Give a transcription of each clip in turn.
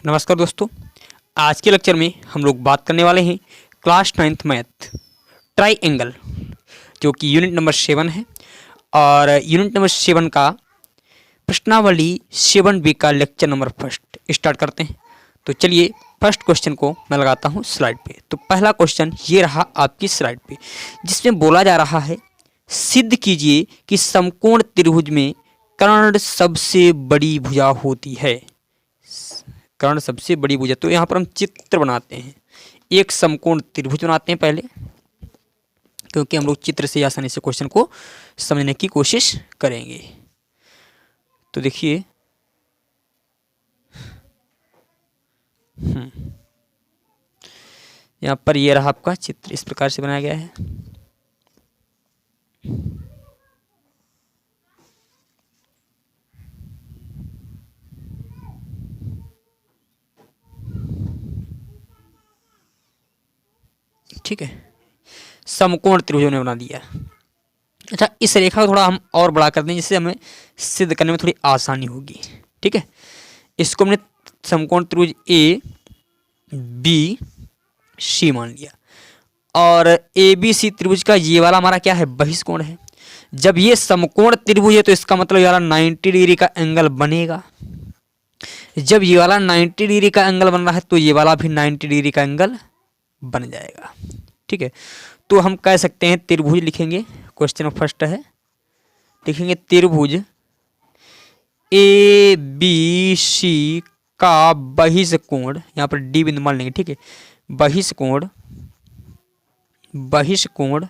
नमस्कार दोस्तों, आज के लेक्चर में हम लोग बात करने वाले हैं क्लास 9th मैथ ट्राइएंगल जो कि यूनिट नंबर 7 है। और यूनिट नंबर 7 का प्रश्नावली 7B का लेक्चर नंबर फर्स्ट स्टार्ट करते हैं। तो चलिए फर्स्ट क्वेश्चन को मैं लगाता हूँ स्लाइड पे। तो पहला क्वेश्चन ये रहा आपकी स्लाइड पे, जिसमें बोला जा रहा है सिद्ध कीजिए कि समकोण त्रिभुज में कर्ण सबसे बड़ी भुजा होती है। कर्ण सबसे बड़ी भुजा, तो यहाँ पर हम चित्र बनाते हैं, एक समकोण त्रिभुज बनाते हैं पहले, क्योंकि हम लोग चित्र से आसानी से क्वेश्चन को समझने की कोशिश करेंगे। तो देखिए यहाँ पर ये रहा आपका चित्र, इस प्रकार से बनाया गया है। ठीक है, समकोण त्रिभुज ने बना दिया। अच्छा, इस रेखा को थोड़ा हम और बड़ा कर दें जिससे हमें सिद्ध करने में थोड़ी आसानी होगी। ठीक है, इसको हमने समकोण त्रिभुज ए बी सी मान लिया, और ए बी सी त्रिभुज का ये वाला हमारा क्या है, बहिष्कोण है। जब ये समकोण त्रिभुज है तो इसका मतलब ये वाला 90 डिग्री का एंगल बनेगा। जब ये वाला 90 डिग्री का एंगल बन रहा है तो ये वाला भी 90 डिग्री का एंगल बन जाएगा। ठीक है, तो हम कह सकते हैं त्रिभुज लिखेंगे, क्वेश्चन फर्स्ट है, लिखेंगे त्रिभुज ए बी सी का बहिष्कोण, यहाँ पर डी बिंदु मान लेंगे। ठीक है, बहिष्कोण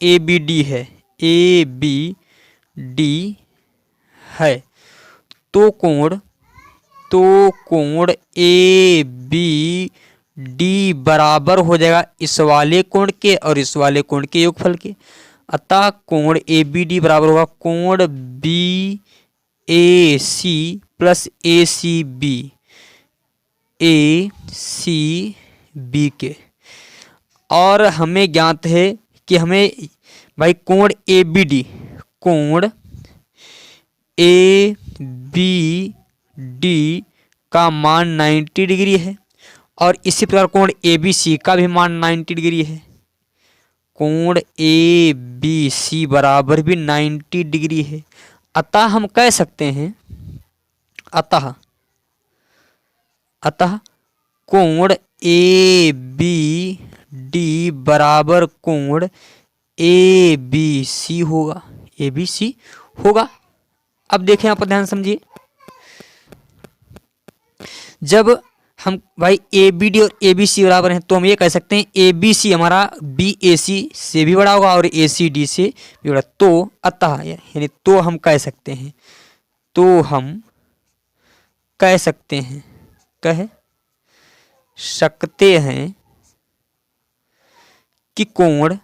ए बी डी है, ए बी डी है। तो कोण ए बी डी बराबर हो जाएगा इस वाले कोण के और इस वाले कोण के योगफल के। अतः कोण ए बी डी बराबर होगा कोण B A C plus A C B के। और हमें ज्ञात है कि हमें भाई कोण ए बी डी का मान 90 डिग्री है, और इसी प्रकार कोण ए बी सी का भी मान 90 डिग्री है। कोण ए बी सी बराबर भी 90 डिग्री है। अतः हम कह सकते हैं, अतः कोण ए बी डी बराबर कोण ए बी सी होगा। अब देखें, यहाँ पर ध्यान समझिए, जब हम भाई ए बी डी और ए बी सी बराबर हैं तो हम ये कह सकते हैं ए बी सी हमारा बी ए सी से भी बड़ा होगा और ए सी डी से भी बड़ा। तो अतः यानी तो हम कह सकते हैं कि कोण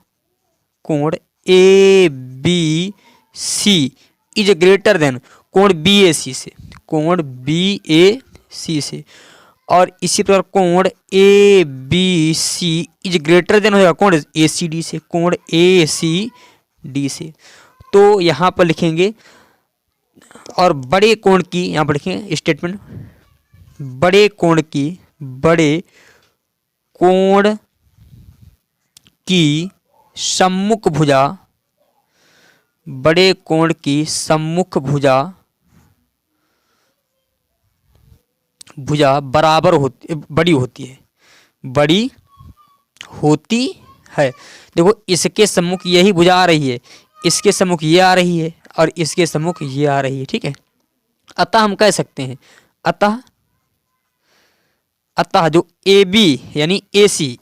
A B C is greater than कोण बी ए सी से, और इसी प्रकार कोण A B C is greater than हो जाएगा कोण ए सी डी से। तो यहाँ पर लिखेंगे, और बड़े कोण की यहाँ पर लिखेंगे स्टेटमेंट, बड़े कोण की सम्मुख भुजा बराबर बड़ी होती है। देखो, इसके सम्मुख यही भुजा आ रही है, इसके सम्मुख ये आ रही है, और इसके सम्मुख ये आ रही है। ठीक है, अतः हम कह सकते हैं, अतः जो ए बी यानी ए सी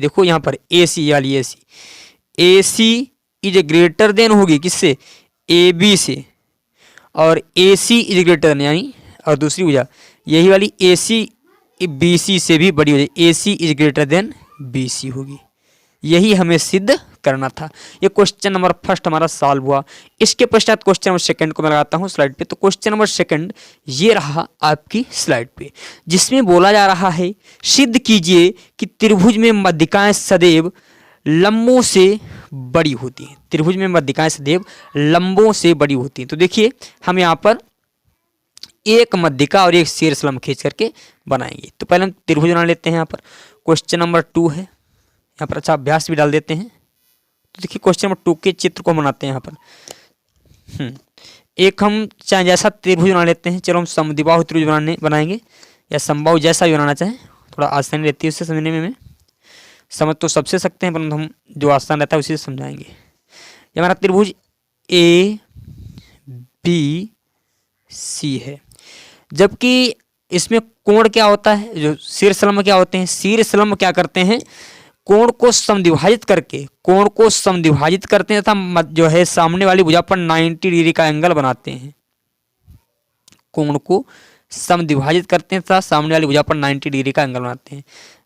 देखो यहाँ पर ए सी इज ग्रेटर देन होगी किससे, ए बी से, और ए सी इज ग्रेटर देन यानी, और दूसरी भुजा यही वाली ए सी बी सी से भी बड़ी हो जाएगी, A C is greater than B C होगी। यही हमें सिद्ध करना था। ये क्वेश्चन नंबर फर्स्ट हमारा सॉल्व हुआ। इसके पश्चात क्वेश्चन नंबर सेकंड को मैं लगाता हूँ स्लाइड पे। तो क्वेश्चन नंबर सेकंड ये रहा आपकी स्लाइड पे, जिसमें बोला जा रहा है सिद्ध कीजिए कि त्रिभुज में मध्यिकाएं सदैव लंबों से बड़ी होती हैं। त्रिभुज में मध्यिकाएं सदैव लंबों से बड़ी होती हैं। तो देखिए, हम यहाँ पर एक मध्यिका और एक शीर्ष लंब खींच करके बनाएंगे। तो पहले हम त्रिभुज बना लेते हैं। यहाँ पर क्वेश्चन नंबर 2 है, यहाँ पर अच्छा अभ्यास भी डाल देते हैं। तो देखिए क्वेश्चन नंबर 2 के चित्र को बनाते हैं। यहाँ पर एक हम चाहे जैसा त्रिभुज बना लेते हैं। चलो हम समद्विबाहु त्रिभुज बनाएंगे, या समबाहु जैसा भी बनाना चाहें, थोड़ा आसानी रहती है उससे समझने में। समझ तो सबसे सकते हैं, परंतु हम जो आसान रहता है उसी से समझाएंगे। ये हमारा त्रिभुज ए बी सी है, जबकि इसमें कोण क्या होता है, जो शीर्ष लंब क्या होते हैं, शीर्ष लंब क्या करते हैं, कोण को समद्विभाजित करते हैं तथा जो है सामने वाली भुजा पर 90 डिग्री का एंगल बनाते हैं। कोण को समद्विभाजित करते हैं तथा सामने वाली भुजा पर 90 डिग्री का एंगल बनाते हैं।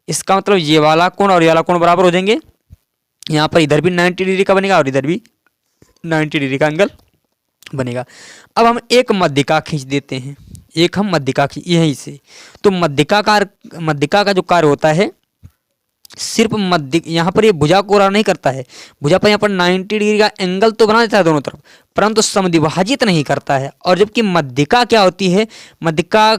इसका मतलब ये वाला कोण और ये वाला कोण बराबर हो जाएंगे। यहाँ पर इधर भी 90 डिग्री का बनेगा और इधर भी 90 डिग्री का एंगल बनेगा। अब हम एक मध्यिका खींच देते हैं, एक हम मध्यिका यहीं से। तो मध्यिका का जो कार्य होता है, सिर्फ यहाँ पर ये भुजा को नहीं करता है, भुजा पर यहाँ पर 90 डिग्री का एंगल तो बना देता है दोनों तरफ, परंतु समद्विभाजित नहीं करता है। और जबकि मध्यिका क्या होती है, मध्यिका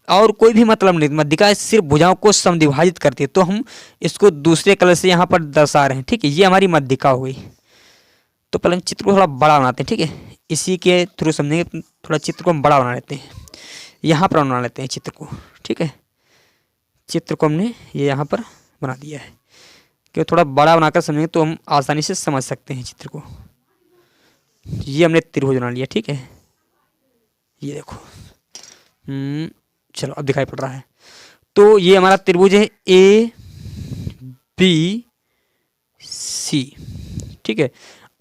और कोई भी मतलब नहीं, मध्यिका सिर्फ भुजाओं को समद्विभाजित करती है। तो हम इसको दूसरे कलर से यहाँ पर दर्शा रहे हैं, ठीक है। ये हमारी मध्यिका हो गई। तो पहले हम चित्र को थोड़ा बड़ा बनाते हैं, ठीक है। इसी के थ्रू समझेंगे, थोड़ा चित्र को हम बड़ा बना लेते हैं। यहाँ पर बना लेते हैं चित्र को, ठीक है। चित्र को हमने ये यहाँ पर बना दिया है, क्योंकि थोड़ा बड़ा बनाकर समझेंगे तो हम आसानी से समझ सकते हैं चित्र को। ये हमने त्रिभुज बना लिया, ठीक है। ये देखो, चलो अब दिखाई पड़ रहा है। तो ये हमारा त्रिभुज है ए बी सी, ठीक है।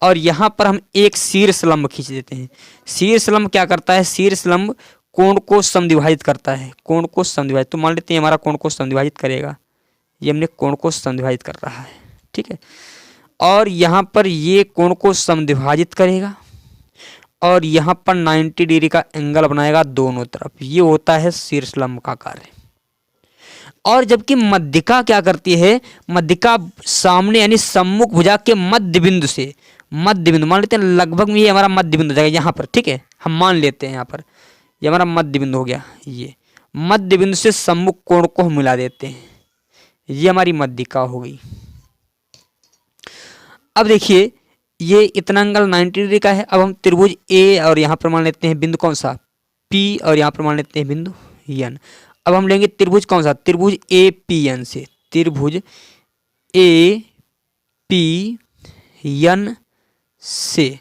और यहाँ पर हम एक शीर्ष लंब खींच देते हैं। शीर्ष लंब क्या करता है, शीर्ष लंब कोण को समद्विभाजित करता है, कोण को समद्विभाजित। तो मान लेते हैं हमारा कोण को समद्विभाजित करेगा, ये हमने कोण को समद्विभाजित कर रहा है, ठीक है। और यहाँ पर ये कोण को समद्विभाजित करेगा और यहाँ पर 90 डिग्री का एंगल बनाएगा दोनों तरफ। ये होता है शीर्ष लंब का कार्य। और जबकि मध्यिका क्या करती है, मध्यिका सामने यानी सम्मुख भुजा के मध्य बिंदु से, मध्य बिंदु मान लेते हैं लगभग में ये हमारा मध्य बिंदु हो जाएगा यहाँ पर, ठीक है। हम मान लेते हैं यहाँ पर ये हमारा मध्य बिंदु हो गया। ये मध्य बिंदु से सम्मुख कोण को हम मिला देते हैं, ये हमारी मध्यिका हो गई। अब देखिए ये इतना एंगल 90 डिग्री का है। अब हम त्रिभुज ए और यहाँ पर मान लेते हैं बिंदु कौन सा, पी, और यहाँ पर मान लेते हैं बिंदु एन। अब हम लेंगे त्रिभुज कौन सा, त्रिभुज ए पी एन से, त्रिभुज ए पी एन से,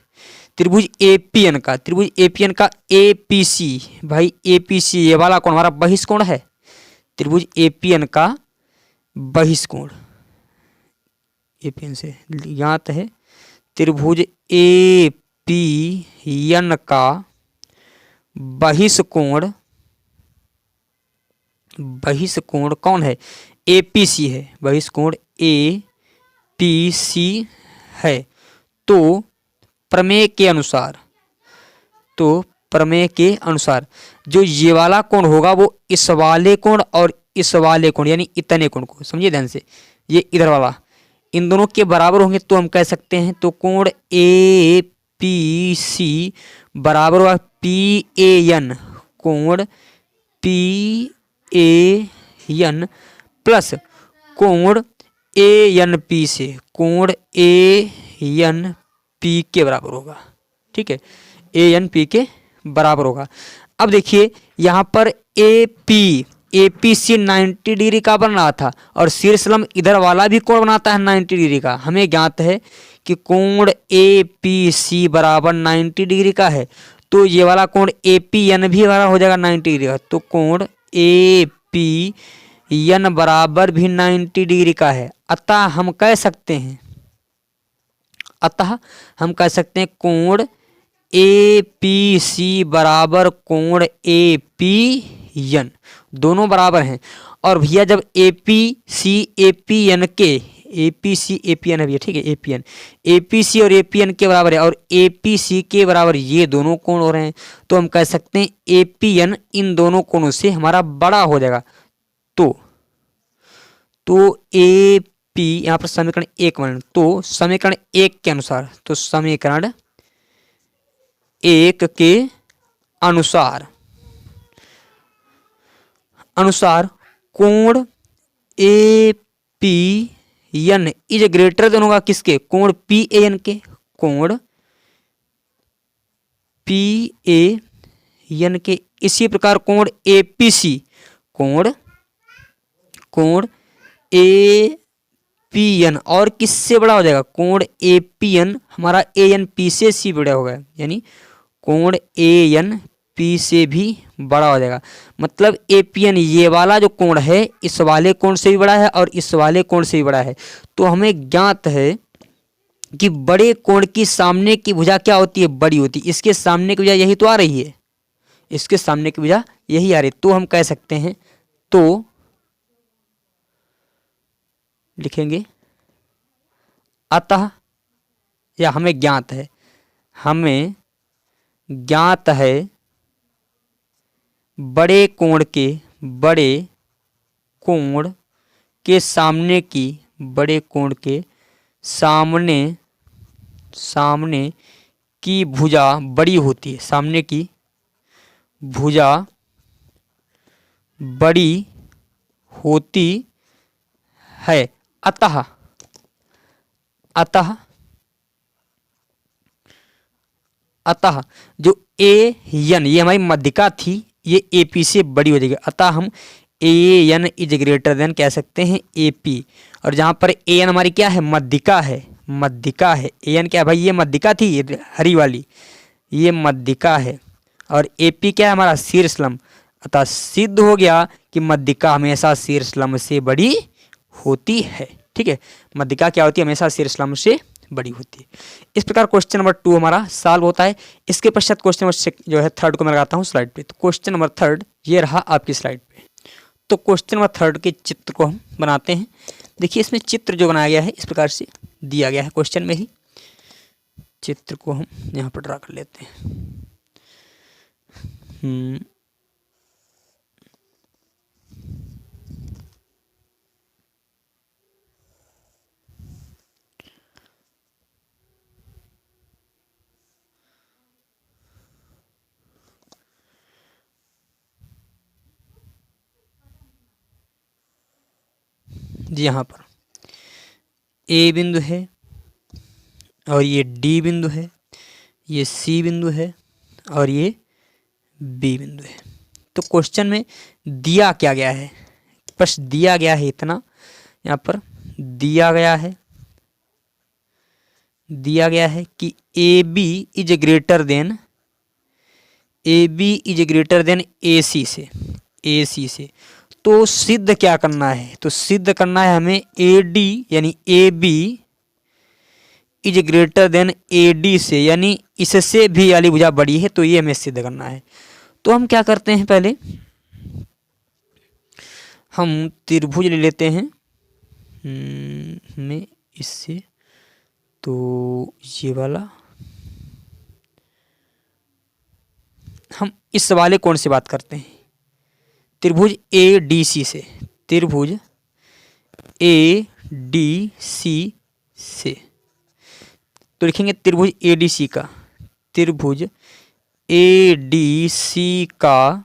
त्रिभुज ए पी एन का, त्रिभुज ए पी एन का ए पी सी, भाई ए पी सी ये वाला कोण हमारा बहिष्कोण है। त्रिभुज ए पी एन का बहिष्कोण, ए पी एन से ज्ञात है। त्रिभुज ए पी एन का बहिष्कोण, बहिष्कोण कौन है, ए पी सी है, बहिष्कोण ए पी सी है। तो प्रमेय के अनुसार, तो प्रमेय के अनुसार जो ये वाला कोण होगा वो इस वाले कोण और इस वाले कोण यानी इतने कोण को, समझिए ध्यान से, ये इधर वाला, इन दोनों के बराबर होंगे तो हम कह सकते हैं तो कोण ए पी सी बराबर हुआ पी ए एन, कोण पी ए एन प्लस कोण ए एन पी से, कोण ए एन पी के बराबर होगा, ठीक है। ए एन पी के बराबर होगा। अब देखिए यहाँ पर ए पी सी 90 डिग्री का बन रहा था और शीर्ष लंब इधर वाला भी कोण बनाता है 90 डिग्री का। हमें ज्ञात है कि कोण ए पी सी बराबर 90 डिग्री का है, तो ये वाला कोण ए पी एन भी बराबर हो जाएगा 90 डिग्री का। तो कोण ए पी एन बराबर भी 90 डिग्री का है। अतः हम कह सकते हैं, कोण ए पी सी बराबर कोण ए पी एन, दोनों बराबर हैं। और भैया जब A P C A P N के, A P C A P N है भैया, ठीक है, ए पी सी और ए पी एन के बराबर है और ए पी सी के बराबर ये दोनों कोण हो रहे हैं, तो हम कह सकते हैं ए पी एन इन दोनों कोणों से हमारा बड़ा हो जाएगा। तो ए पी यहाँ पर समीकरण 1 बने, तो समीकरण 1 के अनुसार, तो समीकरण 1 के अनुसार अनुसार कोण A P N is greater than होगा किसके, कोण पी ए एन के, कोण पी ए एन के। इसी प्रकार कोण ए पी सी, कोण ए पी एन और किससे बड़ा हो जाएगा, कोण ए पी एन हमारा ए एन पी से सी बड़ा होगा, यानी कोण ए एन पी से भी बड़ा हो जाएगा। मतलब ए पी एन ये वाला जो कोण है इस वाले कोण से भी बड़ा है और इस वाले कोण से भी बड़ा है। तो हमें ज्ञात है कि बड़े कोण की सामने की भुजा क्या होती है, बड़ी होती है। इसके सामने की भुजा यही तो आ रही है, इसके सामने की भुजा यही आ रही है। तो हम कह सकते हैं, तो लिखेंगे अतः, या हमें ज्ञात है बड़े कोण के सामने की भुजा बड़ी होती है, सामने की भुजा बड़ी होती है। अतः जो ए एन ये हमारी मध्यिका थी ये ए पी से बड़ी हो जाएगी। अतः हम A N is greater then कह सकते हैं ए पी। और जहाँ पर ए एन हमारी क्या है, मध्यिका है। ए एन क्या है भाई, ये मध्यिका थी, ये हरी वाली ये मध्यिका है। और ए पी क्या है हमारा, शीर्ष लंब। अतः सिद्ध हो गया कि मध्यिका हमेशा शीर्ष लंब से बड़ी होती है। ठीक है, मध्यिका क्या होती है, हमेशा शीर्ष लंब से बड़ी होती है। इस प्रकार क्वेश्चन नंबर 2 हमारा सॉल्व होता है। इसके पश्चात क्वेश्चन नंबर जो है 3 को मैं लगाता हूँ स्लाइड पे। तो क्वेश्चन नंबर 3 ये रहा आपकी स्लाइड पे। तो क्वेश्चन नंबर 3 के चित्र को हम बनाते हैं। देखिए इसमें चित्र जो बनाया गया है इस प्रकार से दिया गया है, क्वेश्चन में ही चित्र को हम यहाँ पर ड्रा कर लेते हैं। जी यहाँ पर ए बिंदु है और ये डी बिंदु है, ये सी बिंदु है और ये बी बिंदु है। तो क्वेश्चन में दिया क्या गया है, बस दिया गया है इतना, यहाँ पर दिया गया है कि A B is greater than A C से। तो सिद्ध क्या करना है, तो सिद्ध करना है हमें ए डी यानी A B is greater than A D से, यानी इससे भी वाली भुजा बड़ी है, तो ये हमें सिद्ध करना है। तो हम क्या करते हैं, पहले हम त्रिभुज ले लेते हैं में इससे, तो ये वाला हम इस वाले कोण से बात करते हैं, त्रिभुज ए डी सी से, त्रिभुज ए डी सी से। तो लिखेंगे त्रिभुज ए डी सी का, त्रिभुज ए डी सी का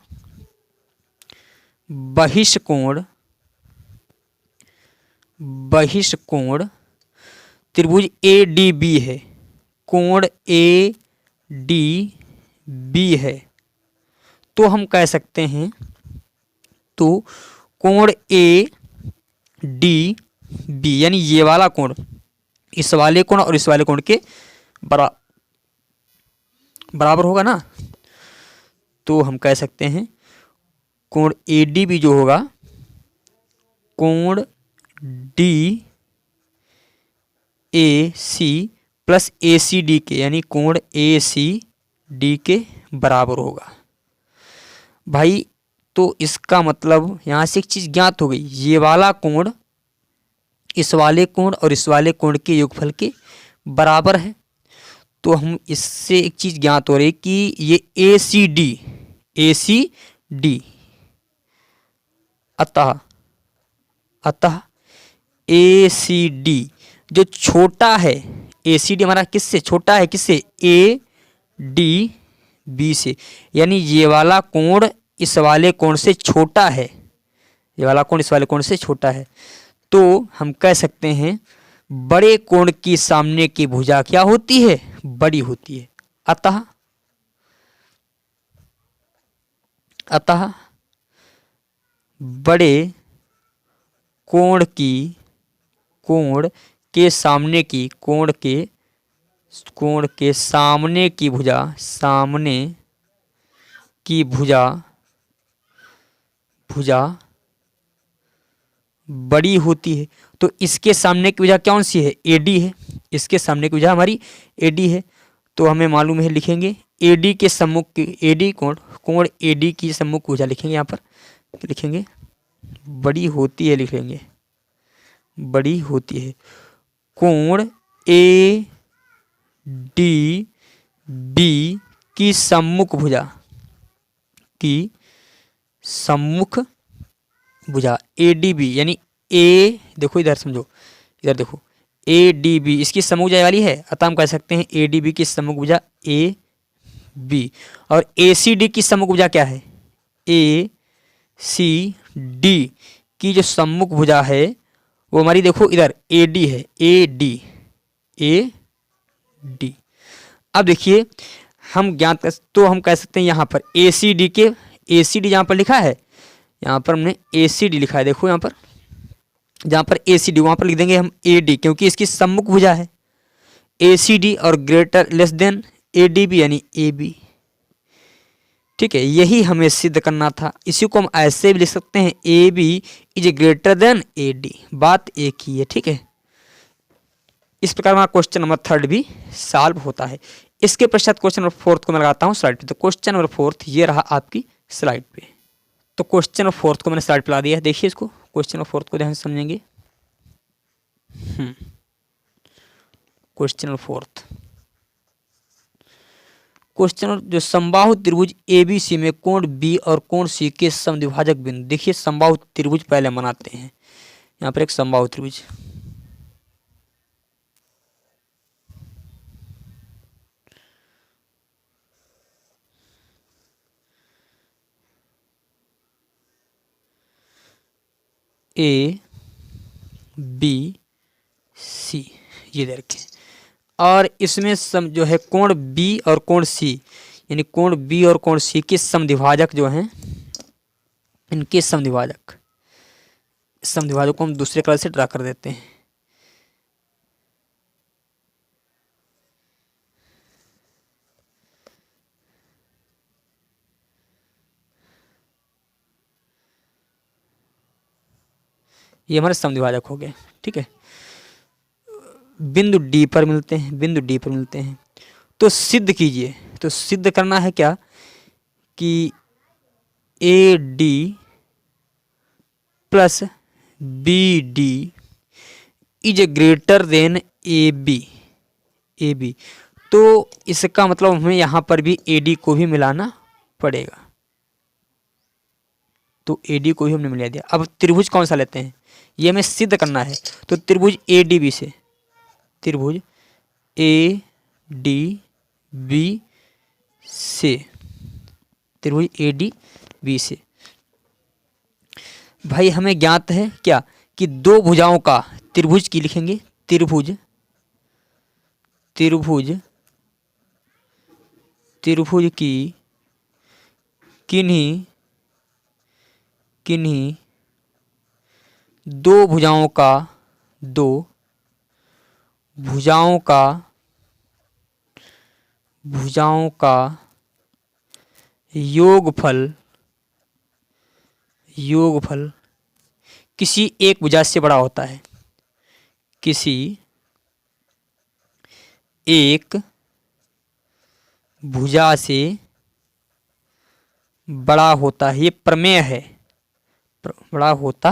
बहिष्कोण त्रिभुज ए डी बी है, कोण ए डी बी है। तो हम कह सकते हैं, तो कोण ए डी बी यानी ये वाला कोण इस वाले कोण और इस वाले कोण के बराबर होगा ना। तो हम कह सकते हैं कोण ए डी बी जो होगा कोण D A C plus A C D के, यानी कोण ए सी डी के बराबर होगा भाई। तो इसका मतलब यहाँ से एक चीज़ ज्ञात हो गई, ये वाला कोण इस वाले कोण और इस वाले कोण के योगफल के बराबर है। तो हम इससे एक चीज़ ज्ञात हो रही कि ये ए सी डी अतः ए सी डी जो छोटा है, ए सी डी हमारा किससे छोटा है, किससे, ए डी बी से, यानी ये वाला कोण इस वाले कोण से छोटा है, ये वाला कोण इस वाले कोण से छोटा है, तो हम कह सकते हैं बड़े कोण की सामने की भुजा क्या होती है, बड़ी होती है। अतः बड़े कोण के सामने की कोण के सामने की भुजा बड़ी होती है। तो इसके सामने की भुजा कौन सी है, एडी है। इसके सामने की भुजा हमारी एडी है, तो हमें मालूम है, लिखेंगे एडी के सम्मुख की, एडी कोण एडी की सम्मुख भुजा लिखेंगे, यहाँ पर लिखेंगे बड़ी होती है, लिखेंगे बड़ी होती है। कोण ए डी बी की सम्मुख भुजा एडीबी, यानी ए, देखो इधर समझो, इधर देखो एडीबी इसकी सम्मुख भुजा वाली है, अतः हम कह सकते हैं एडीबी की सम्मुख भुजा ए बी। और एसीडी की सम्मुख भुजा क्या है, ए सी डी की जो सम्मुख भुजा है वो हमारी देखो इधर एडी है, ए डी। अब देखिए हम ज्ञात, तो हम कह सकते हैं यहाँ पर एसीडी जहाँ पर लिखा है, यहाँ पर हमने एसीडी लिखा है, देखो यहाँ पर जहाँ पर एसीडी वहाँ पर लिख देंगे हम एडी, क्योंकि इसकी सम्मुख भुजा है एसीडी और ग्रेटर लेस देन एडीबी यानी एबी। ठीक है, यही हमें सिद्ध करना था। इसी को हम ऐसे भी लिख सकते हैं, A B is greater than A D, बात एक ही है। ठीक है, इस प्रकार हमारा क्वेश्चन नंबर 3 भी सॉल्व होता है। इसके पश्चात क्वेश्चन नंबर 4 को मैं लगाता हूँ स्लाइड पे। तो क्वेश्चन नंबर 4 ये रहा आपकी स्लाइड पे। तो क्वेश्चन नंबर 4 को मैंने स्लाइड पे ला दिया है, देखिए इसको, क्वेश्चन नंबर 4 को ध्यान से समझेंगे। क्वेश्चन नंबर 4, क्वेश्चन जो समबाहु त्रिभुज एबीसी में कोण बी और कोण सी के समद्विभाजक बिंदु। देखिए समबाहु त्रिभुज पहले बनाते हैं। यहाँ पर एक समबाहु त्रिभुज, ए बी सी ये दे रखे, और इसमें सम जो है कोण बी और कोण सी, यानी कोण बी और कोण सी के समद्विभाजक जो हैं, इनके समद्विभाजक को हम दूसरे कलर से ड्रा कर देते हैं। ये हमारे समद्विभाजक हो गए। ठीक है, बिंदु डी पर मिलते हैं, तो सिद्ध कीजिए। तो सिद्ध करना है क्या कि A D plus B D is greater than A B. तो इसका मतलब हमें यहाँ पर भी ए डी को भी मिलाना पड़ेगा। तो ए डी को भी हमने मिला दिया। अब त्रिभुज कौन सा लेते हैं, ये हमें सिद्ध करना है। तो त्रिभुज ए डी बी से, त्रिभुज ए डी बी से, त्रिभुज ए डी बी से भाई हमें ज्ञात है क्या कि दो भुजाओं का, त्रिभुज की लिखेंगे, त्रिभुज की किन्हीं दो भुजाओं का योगफल किसी एक भुजा से बड़ा होता है, किसी एक भुजा से बड़ा होता है। ये प्रमेय है, बड़ा होता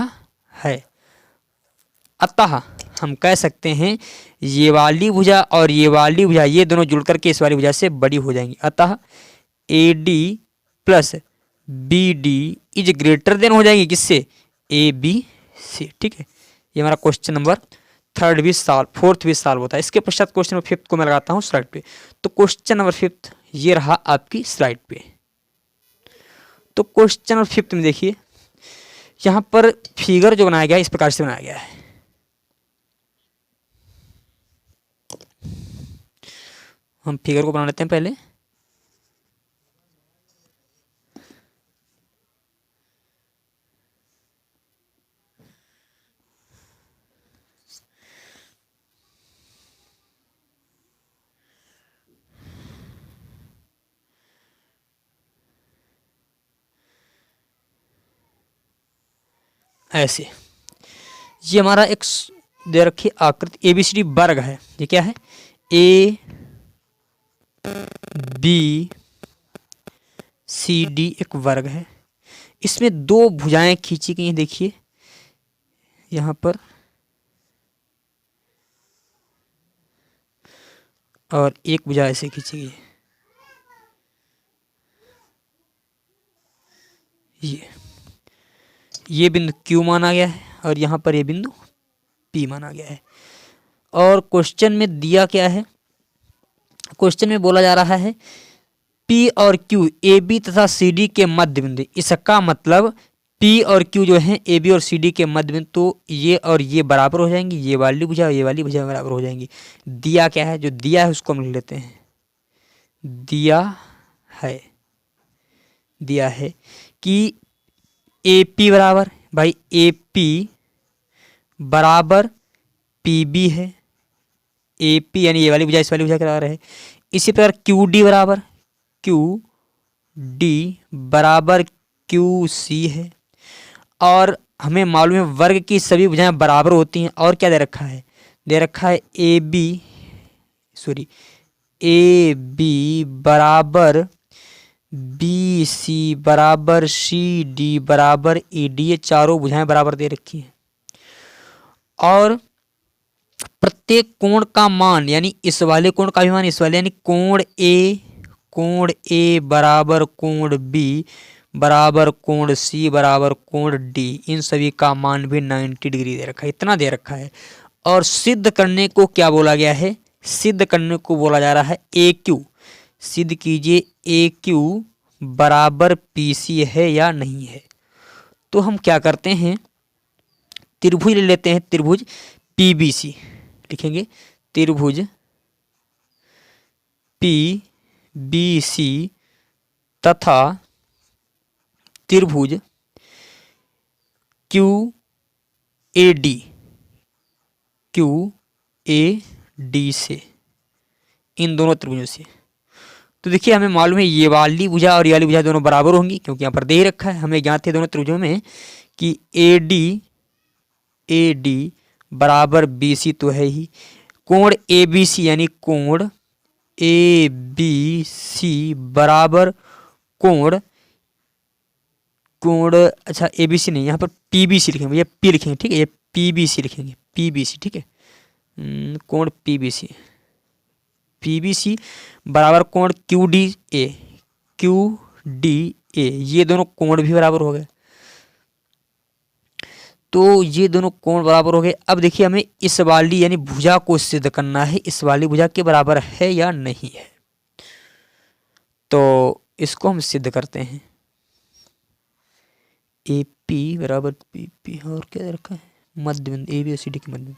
है। अतः हम कह सकते हैं ये वाली भुजा और ये वाली भुजा, ये दोनों जुड़कर के इस वाली भुजा से बड़ी हो जाएंगी। अतः A D plus B D is greater than हो जाएंगी किससे, ए बी सी। ठीक है, ये हमारा क्वेश्चन नंबर 3 भी सॉल्व, 4 भी सॉल्व होता है। इसके पश्चात क्वेश्चन नंबर 5 को मैं लगाता हूँ स्लाइड पे। तो क्वेश्चन नंबर 5 ये रहा आपकी स्लाइड पे। तो क्वेश्चन नंबर 5 में देखिए, यहाँ पर फिगर जो बनाया गया है इस प्रकार से बनाया गया है। हम फिगर को बना लेते हैं पहले। ऐसे ये हमारा एक दे रखी आकृति ABCD वर्ग है। ये क्या है? ABCD एक वर्ग है। इसमें दो भुजाएं खींची गई हैं, देखिए यहाँ पर, और एक भुजा ऐसे खींची गई है। ये बिंदु Q माना गया है और यहाँ पर ये बिंदु P माना गया है। और क्वेश्चन में दिया क्या है? क्वेश्चन में बोला जा रहा है P और Q AB तथा CD के मध्य बिंदु। इसका मतलब P और Q जो है AB और CD के मध्य बिंदु, तो ये और ये बराबर हो जाएंगी, ये वाली भुजा और ये वाली भुजा बराबर हो जाएंगी। दिया क्या है? जो दिया है उसको हम लिख लेते हैं। दिया है कि AP बराबर, भाई AP बराबर PB है। AP यानी ये वाली भुजा इस वाली भुजा के बराबर है। इसी प्रकार QD बराबर QC है। और हमें मालूम है वर्ग की सभी भुजाएं बराबर होती हैं। और क्या दे रखा है? दे रखा है AB बराबर BC बराबर CD बराबर ED। ये चारों भुजाएं बराबर दे रखी हैं। और प्रत्येक कोण का मान, यानी इस वाले कोण का भी मान इस वाले, यानी कोण A बराबर कोण B बराबर कोण C बराबर कोण D, इन सभी का मान भी 90 डिग्री दे रखा है। इतना दे रखा है। और सिद्ध करने को क्या बोला गया है? सिद्ध करने को बोला जा रहा है AQ। सिद्ध कीजिए AQ बराबर PC है या नहीं है। तो हम क्या करते हैं, त्रिभुज ले लेते हैं। त्रिभुज PBC लिखेंगे। त्रिभुज PBC तथा त्रिभुज QAD से, इन दोनों त्रिभुजों से। तो देखिए हमें मालूम है ये वाली भुजा और ये वाली भुजा दोनों बराबर होंगी, क्योंकि यहाँ पर दे ही रखा है। हमें ज्ञात है दोनों त्रिभुजों में कि AD बराबर BC तो है ही। कोण ABC यानी कोण ABC बराबर कोण अच्छा ABC नहीं, यहाँ पर PBC लिखेंगे भैया, P लिखेंगे, ठीक है। ये PBC लिखेंगे, PBC, ठीक है। कोण PBC बराबर कोण QDA। ये दोनों कोण भी बराबर हो गए। तो ये दोनों कोण बराबर हो गए। अब देखिए हमें इस वाली यानी भुजा को सिद्ध करना है, इस वाली भुजा के बराबर है या नहीं है। तो इसको हम सिद्ध करते हैं। AP बराबर PP, और क्या रखा है? मध्य बिंदु AB और CD के मध्य बिंदु,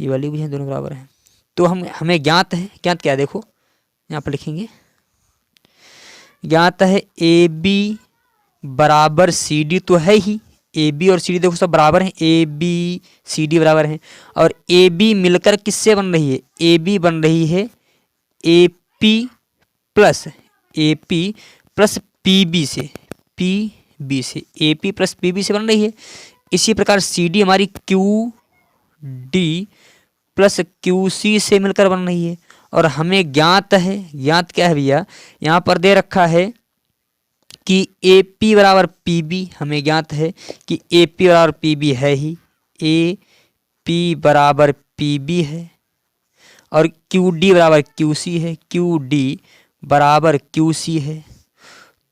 ये वाली भुजा दोनों बराबर हैं। तो हमें ज्ञात है, ज्ञात क्या है? देखो यहाँ पर लिखेंगे। ज्ञात है AB बराबर CD तो है ही। AB और CD देखो सब बराबर हैं, AB CD बराबर हैं। और AB मिलकर किससे बन रही है? AB बन रही है AP प्लस PB से, AP प्लस PB से बन रही है। इसी प्रकार CD हमारी QD प्लस QC से मिलकर बन रही है। और हमें ज्ञात है, ज्ञात क्या है भैया? यहाँ पर दे रखा है कि AP बराबर PB। हमें ज्ञात है कि AP बराबर PB है ही, AP बराबर PB है। और QD बराबर QC है, QD बराबर QC है।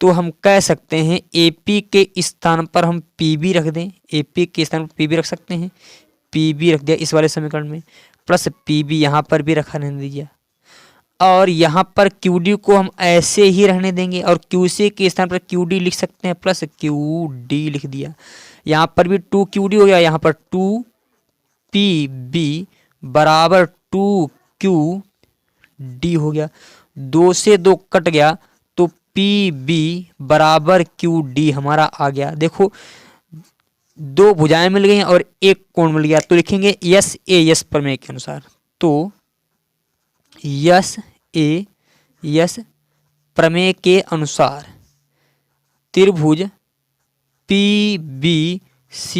तो हम कह सकते हैं AP के स्थान पर हम PB रख दें, AP के स्थान पर PB रख सकते हैं। PB रख दिया इस वाले समीकरण में, प्लस PB यहाँ पर भी रखा रहने दीजिए। और यहाँ पर QD को हम ऐसे ही रहने देंगे और QC के स्थान पर QD लिख सकते हैं, प्लस QD लिख दिया। यहाँ पर भी 2QD हो गया, यहाँ पर 2PB बराबर 2QD हो गया। 2 से 2 कट गया तो PB बराबर QD हमारा आ गया। देखो 2 भुजाएं मिल गई और एक कोण मिल गया, तो लिखेंगे यस ए यस प्रमेय के अनुसार। तो यस ए यस प्रमेय के अनुसार त्रिभुज PBC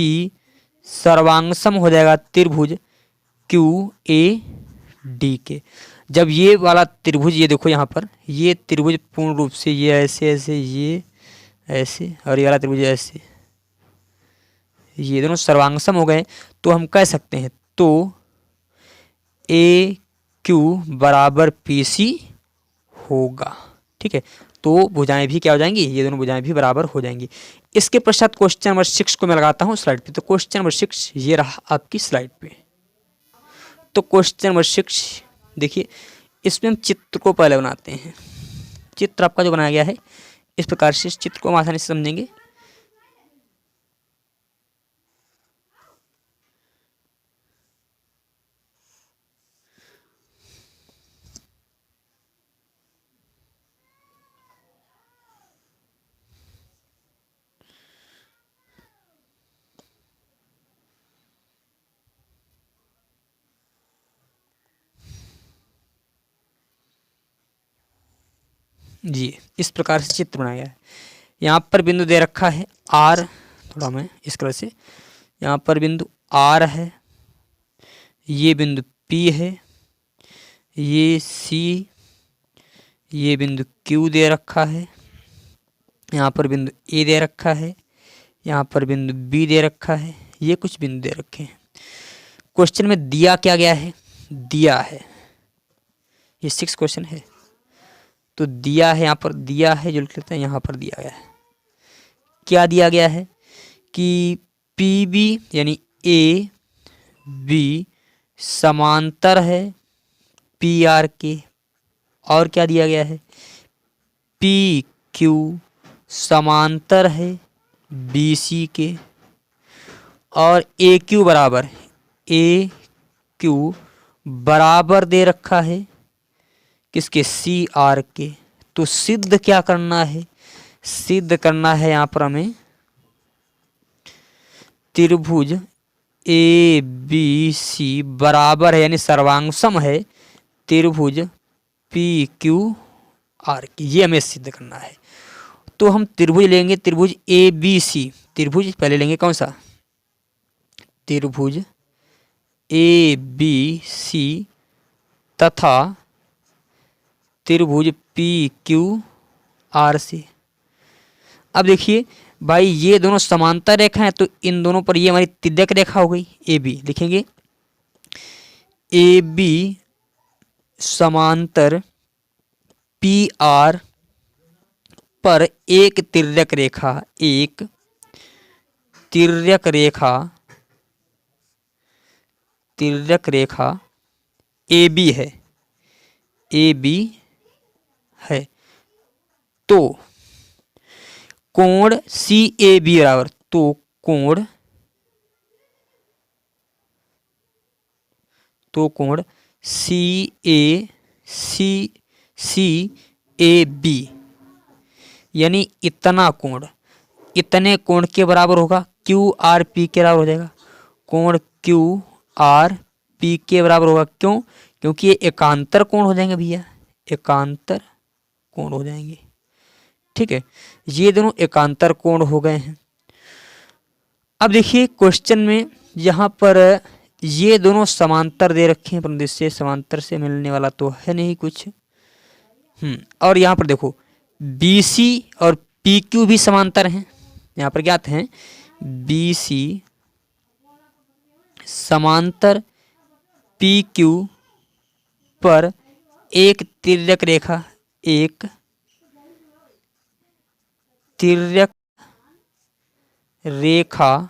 सर्वांगसम हो जाएगा त्रिभुज QAD के। जब ये वाला त्रिभुज, ये देखो यहाँ पर ये त्रिभुज पूर्ण रूप से ये ऐसे ऐसे, ये ऐसे और ये वाला त्रिभुज ऐसे, ये दोनों सर्वांगसम हो गए, तो हम कह सकते हैं तो AQ बराबर PC होगा। ठीक है, तो भुजाएं भी क्या हो जाएंगी, ये दोनों भुजाएं भी बराबर हो जाएंगी। इसके पश्चात क्वेश्चन नंबर 6 को मैं लगाता हूँ स्लाइड पे। तो क्वेश्चन नंबर 6 ये रहा आपकी स्लाइड पे। तो क्वेश्चन नंबर 6 देखिए, इसमें हम चित्र को पहले बनाते हैं। चित्र आपका जो बनाया गया है इस प्रकार से, इस चित्र को हम आसानी से समझेंगे। जी इस प्रकार से चित्र बनाया गया है। यहाँ पर बिंदु दे रखा है R, थोड़ा मैं इस तरह से, यहाँ पर बिंदु R है, ये बिंदु P है, ये C, ये बिंदु Q दे रखा है, यहाँ पर बिंदु A दे रखा है, यहाँ पर बिंदु B दे रखा है, ये कुछ बिंदु दे रखे हैं। क्वेश्चन में दिया क्या गया है, दिया है, ये 6 क्वेश्चन है, तो दिया है, यहाँ पर दिया है, जो लिख लेते हैं यहाँ पर दिया गया है। क्या दिया गया है कि PB यानी AB समांतर है PR के, और क्या दिया गया है PQ समांतर है BC के, और AQ बराबर दे रखा है किसके, CR के। तो सिद्ध क्या करना है, सिद्ध करना है यहाँ पर हमें त्रिभुज ABC बराबर है यानी सर्वांगसम है त्रिभुज PQR की, ये हमें सिद्ध करना है। तो हम त्रिभुज लेंगे, त्रिभुज ABC, त्रिभुज पहले लेंगे कौन सा, त्रिभुज ABC तथा त्रिभुज PQR से। अब देखिए भाई ये दोनों समांतर रेखा हैं, तो इन दोनों पर ये हमारी तिर्यक रेखा हो गई AB। लिखेंगे AB समांतर PR पर एक तिर्यक रेखा, एक तिर्यक रेखा, तिर्यक रेखा AB है, AB है। तो कोण CAB बराबर, तो कोण CAB यानी इतना कोण, इतने कोण के बराबर होगा, QRP के बराबर हो जाएगा। कोण QRP के बराबर होगा, क्यों, क्योंकि ये एकांतर कोण हो जाएंगे भैया, एकांतर कोण हो जाएंगे। ठीक है, ये दोनों एकांतर कोण हो गए हैं। अब देखिए क्वेश्चन में यहाँ पर ये दोनों समांतर दे रखे हैं, परंतु इससे समांतर से मिलने वाला तो है नहीं कुछ। और यहाँ पर देखो BC और PQ भी समांतर हैं। यहाँ पर क्या आते हैं, BC समांतर PQ पर एक तिर्यक रेखा, एक तिर्यक रेखा,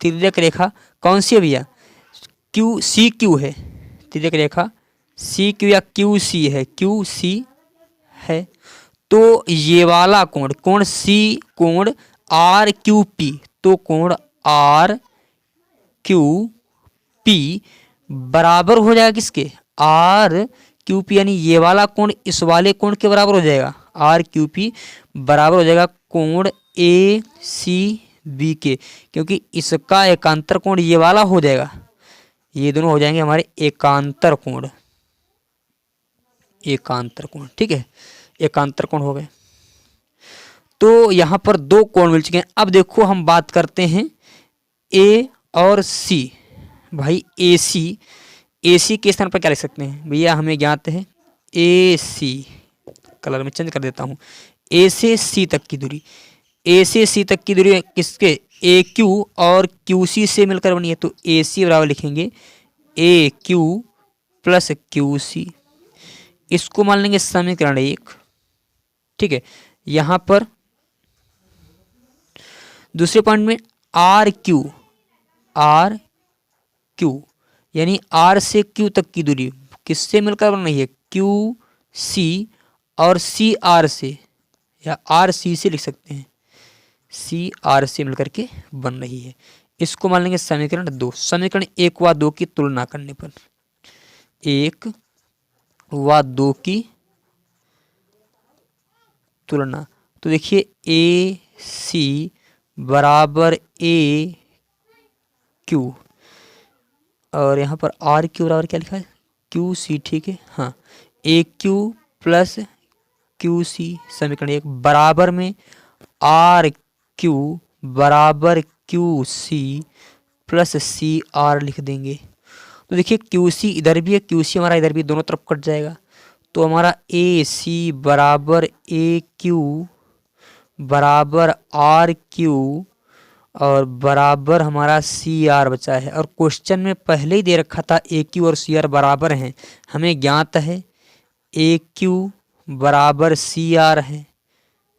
तिर्यक रेखा कौन सी है भैया, CQ है, तिर्यक रेखा CQ या QC है, QC है। तो ये वाला कोण, कोण C कोण आर क्यू पी, तो कोण आर क्यू पी बराबर हो जाएगा किसके, आर क्यू पी, यानी ये वाला कोण इस वाले कोण के बराबर हो जाएगा। आर क्यू पी बराबर हो जाएगा कोण ए सी बी के, क्योंकि इसका एकांतर कोण ये वाला हो जाएगा, ये दोनों हो जाएंगे हमारे एकांतर कोण, एकांतर कोण, ठीक है, एकांतर कोण हो गए। तो यहाँ पर दो कोण मिल चुके हैं। अब देखो हम बात करते हैं ए और सी। भाई ए सी के स्थान पर क्या लिख सकते हैं भैया, हमें ज्ञात है ए सी, कलर में चेंज कर देता हूँ, ए से सी तक की दूरी, ए से सी तक की दूरी किसके, ए क्यू और क्यू सी से मिलकर बनी है, तो ए सी बराबर लिखेंगे ए क्यू प्लस क्यू सी। इसको मान लेंगे समीकरण 1, ठीक है। यहाँ पर दूसरे पॉइंट में आर क्यू यानी आर से क्यू तक की दूरी किससे मिलकर बन रही है, क्यू सी और सी आर से, या आर सी से लिख सकते हैं, सी आर से मिलकर के बन रही है। इसको मान लेंगे समीकरण 2। समीकरण 1 व 2 की तुलना करने पर, 1 व 2 की तुलना, तो देखिए ए सी बराबर ए क्यू, और यहाँ पर आर क्यू बराबर क्या लिखा है, क्यू सी, ठीक है, हाँ, A Q plus Q C, समीकरण 1 बराबर में आर क्यू बराबर Q C plus C R लिख देंगे। तो देखिए क्यू सी इधर भी है, क्यू सी हमारा इधर भी, दोनों तरफ कट जाएगा, तो हमारा ए सी बराबर ए क्यू बराबर आर क्यू और बराबर हमारा सी आर बचा है। और क्वेश्चन में पहले ही दे रखा था ए क्यू और सी आर बराबर हैं, हमें ज्ञात है ए क्यू बराबर सी आर है,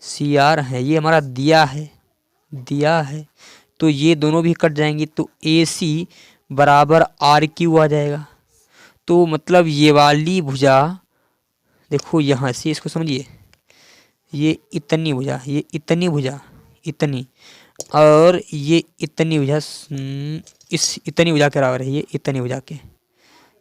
सी आर है, ये हमारा दिया है, तो ये दोनों भी कट जाएंगी, तो ए सी बराबर आर क्यू आ जाएगा। तो मतलब ये वाली भुजा देखो, यहाँ से इसको समझिए, ये इतनी भुजा, ये इतनी भुजा, इतनी, और ये इतनी भुजा, इस इतनी भुजा के बराबर है, ये इतनी भुजा के,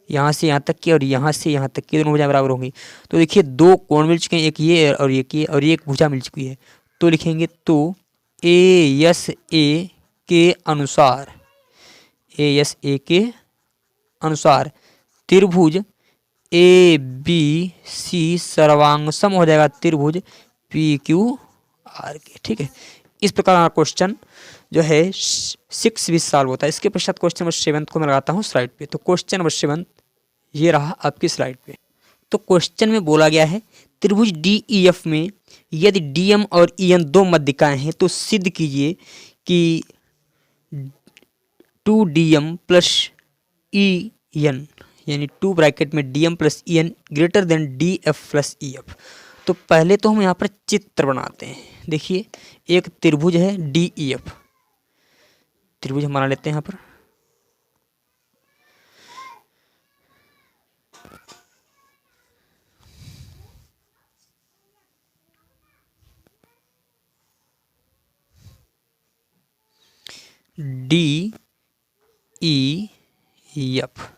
यहाँ से यहाँ तक की और यहाँ से यहाँ तक की दोनों भुजा बराबर होंगी। तो देखिए दो कोण मिल चुके हैं, एक ये और एक ये, और एक भुजा मिल चुकी है, तो लिखेंगे तो ए एस ए के अनुसार, ए एस ए के अनुसार त्रिभुज ए बी सी सर्वांगसम हो जाएगा त्रिभुज पी क्यू आर के, ठीक है। इस प्रकार का क्वेश्चन जो है 6 भी सॉल्व होता है। इसके पश्चात क्वेश्चन नंबर 7 को मैं लगाता हूँ स्लाइड पे। तो क्वेश्चन नंबर 7 ये रहा आपकी स्लाइड पे। तो क्वेश्चन में बोला गया है त्रिभुज डी ई एफ में यदि डी एम और ई एन दो मध्यिकाएं हैं तो सिद्ध कीजिए कि 2dm प्लस ई एन, यानी 2 ब्रैकेट में D M plus E N greater than D F plus E F. तो पहले तो हम यहाँ पर चित्र बनाते हैं। देखिए एक त्रिभुज है डी ई एफ, त्रिभुज हम बना लेते हैं यहाँ पर। डी ई एफ,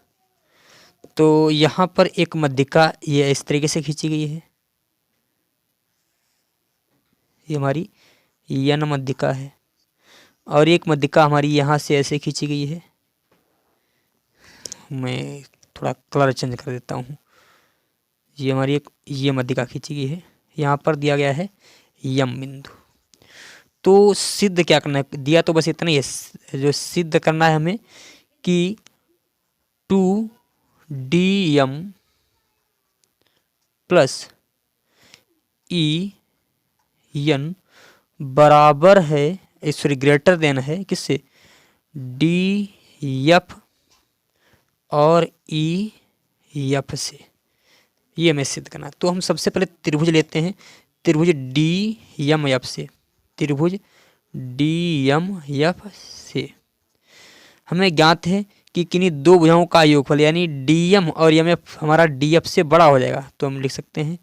तो यहाँ पर एक मध्यिका ये इस तरीके से खींची गई है, ये हमारी यन मध्यिका है, और एक मध्यिका हमारी यहाँ से ऐसे खींची गई है। मैं थोड़ा कलर चेंज कर देता हूँ। ये हमारी एक ये मध्यिका खींची गई है, यहाँ पर दिया गया है यम बिंदु। तो सिद्ध क्या करना है, दिया तो बस इतना ही है, जो सिद्ध करना है हमें कि 2dm प्लस ई एन बराबर है, सॉरी ग्रेटर देन है किससे, डी एफ और ई एफ से। ये हमें सिद्ध करना है। तो हम सबसे पहले त्रिभुज लेते हैं, त्रिभुज डी एम एफ से, त्रिभुज डी एम एफ से हमें ज्ञात है कि किन्हीं दो भुजाओं का योगफल यानी डी एम और एम एफ हमारा डी एफ से बड़ा हो जाएगा। तो हम लिख सकते हैं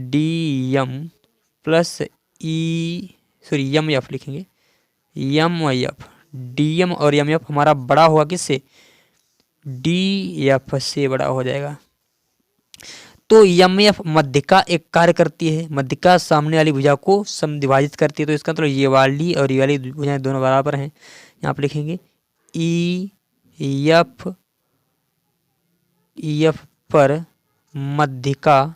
डी एम प्लस ई, सॉरी एम एफ लिखेंगे, एम एफ, डी एम और एम एफ हमारा बड़ा होगा किससे, डी एफ से बड़ा हो जाएगा। तो एम एफ मध्यिका एक कार्य करती है, मध्यिका सामने वाली भुजा को समद्विभाजित करती है। तो इसका मतलब ये वाली और ये वाली भुजाएं दोनों बराबर हैं। यहाँ पे लिखेंगे ई एफ, ई एफ पर मध्यिका,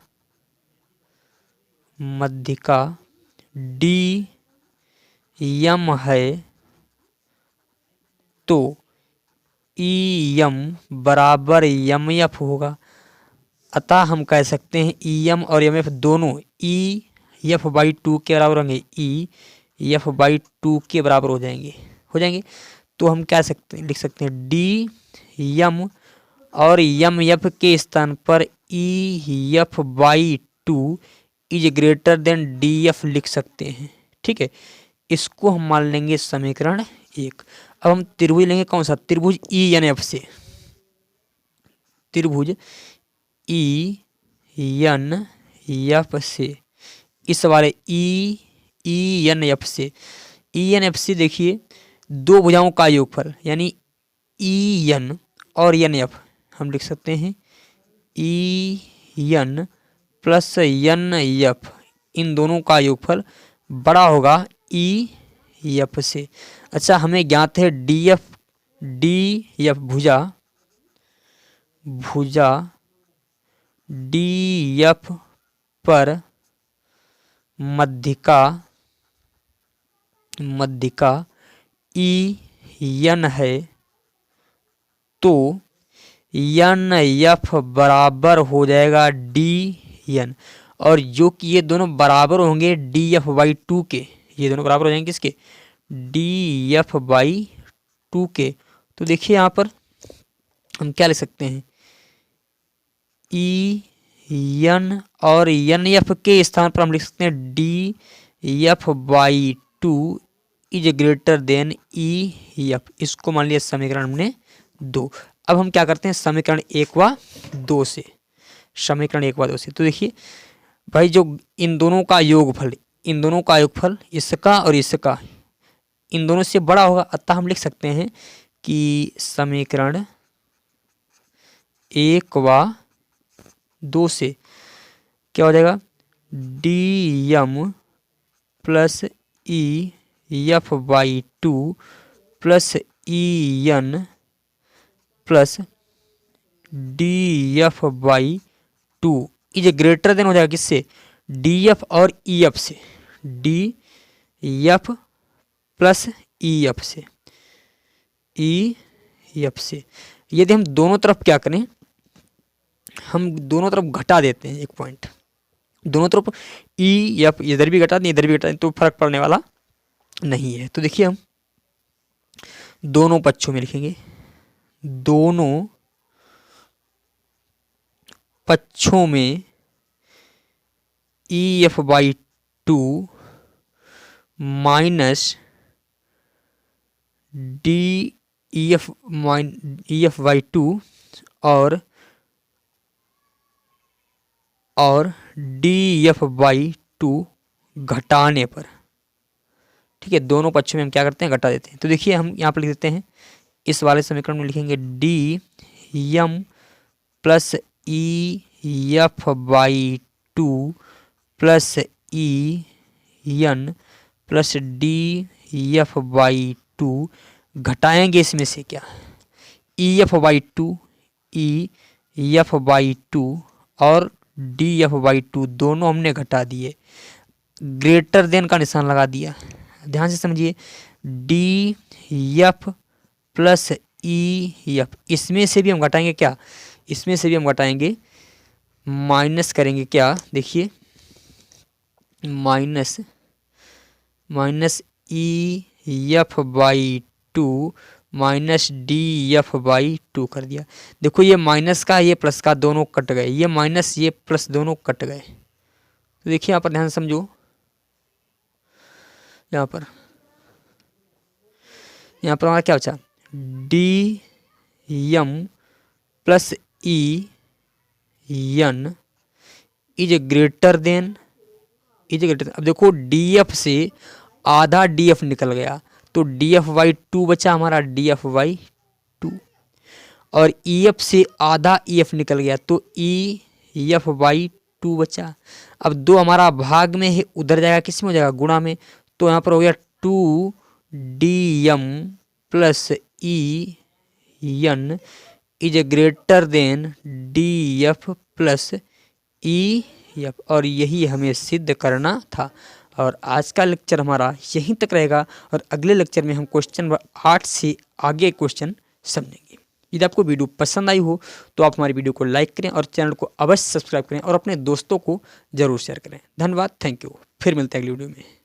मध्यिका डी एम है, तो ई एम बराबर एम एफ होगा। अतः हम कह सकते हैं ई एम और एम एफ दोनों ई एफ बाई 2 के बराबर होंगे, ई एफ बाई 2 के बराबर हो जाएंगे। तो हम क्या लिख सकते हैं डी एम और एम एफ के स्थान पर ई F by 2 is greater than D F लिख सकते हैं। ठीक है, इसको हम मान लेंगे समीकरण 1। अब हम त्रिभुज लेंगे, कौन सा, त्रिभुज ई एन एफ से, त्रिभुज ई एन एफ से, इस वाले ई एन एफ से, ई एन एफ से देखिए दो भुजाओं का योगफल यानी ई एन और एन एफ हम लिख सकते हैं E N plus N F, इन दोनों का योगफल बड़ा होगा ई एफ से। अच्छा, हमें ज्ञात है डी एफ भुजा, भुजा डी एफ पर मध्यिका, मध्यिका ई एन है, तो एन एफ बराबर हो जाएगा डी एन, और जो कि ये दोनों बराबर होंगे डी एफ बाई 2 के, ये दोनों बराबर हो जाएंगे किसके, डी एफ बाई 2 के। तो देखिए यहाँ पर हम क्या लिख सकते हैं, ई एन और एन एफ के स्थान पर हम लिख सकते हैं D F by 2 is greater then E F. इसको मान लिया समीकरण हमने 2। अब हम क्या करते हैं समीकरण 1 व 2 से, समीकरण 1 व 2 से। तो देखिए भाई, जो इन दोनों का योगफल, इन दोनों का योगफल इसका और इसका इन दोनों से बड़ा होगा, अतः हम लिख सकते हैं कि समीकरण 1 व 2 से क्या हो जाएगा, D M plus E F by 2 plus E N plus D F by 2 is greater than हो जाएगा किससे, डी एफ और ई एफ से, D F plus E F से, ई एफ से। यदि हम दोनों तरफ क्या करें, हम दोनों तरफ घटा देते हैं एक पॉइंट, दोनों तरफ ई एफ इधर भी घटा दें इधर भी घटा दें तो फर्क पड़ने वाला नहीं है। तो देखिए हम दोनों पक्षों में लिखेंगे, दोनों पक्षों में ई F by 2 minus D E F by 2 और डी एफ बाई 2 घटाने पर। ठीक है, दोनों पक्षों में हम क्या करते हैं, घटा देते हैं। तो देखिए हम यहाँ पर लिख देते हैं, इस वाले समीकरण में लिखेंगे D M plus E F by 2 plus E N plus D F by 2 घटाएंगे इसमें से क्या, E F by 2, E F by 2 और डी एफ बाई 2 दोनों हमने घटा दिए, ग्रेटर देन का निशान लगा दिया। ध्यान से समझिए, D F plus E F, इसमें से भी हम घटाएंगे क्या, इसमें से भी हम घटाएंगे, माइनस करेंगे क्या, देखिए minus E F by 2 minus D F by 2 कर दिया। देखो ये माइनस का ये प्लस का दोनों कट गए, ये माइनस ये प्लस दोनों कट गए। तो देखिए यहाँ पर ध्यान समझो, यहाँ पर हमारा क्या बचा, D M plus E N is greater than, अब देखो डी एफ से आधा डी एफ निकल गया, तो डी एफ बाई टू बचा हमारा, डी एफ बाई टू। और ई एफ से आधा ई एफ निकल गया तो ई एफ बाई टू बचा। अब 2 हमारा भाग में है, उधर जाएगा किस में हो जाएगा, गुणा में। तो यहाँ पर हो गया 2 D M plus E N is greater than D F plus E F, और यही हमें सिद्ध करना था। और आज का लेक्चर हमारा यहीं तक रहेगा, और अगले लेक्चर में हम क्वेश्चन नंबर 8 से आगे क्वेश्चन समझेंगे। यदि आपको वीडियो पसंद आई हो तो आप हमारी वीडियो को लाइक करें और चैनल को अवश्य सब्सक्राइब करें और अपने दोस्तों को जरूर शेयर करें। धन्यवाद, थैंक यू। फिर मिलते हैं अगली वीडियो में।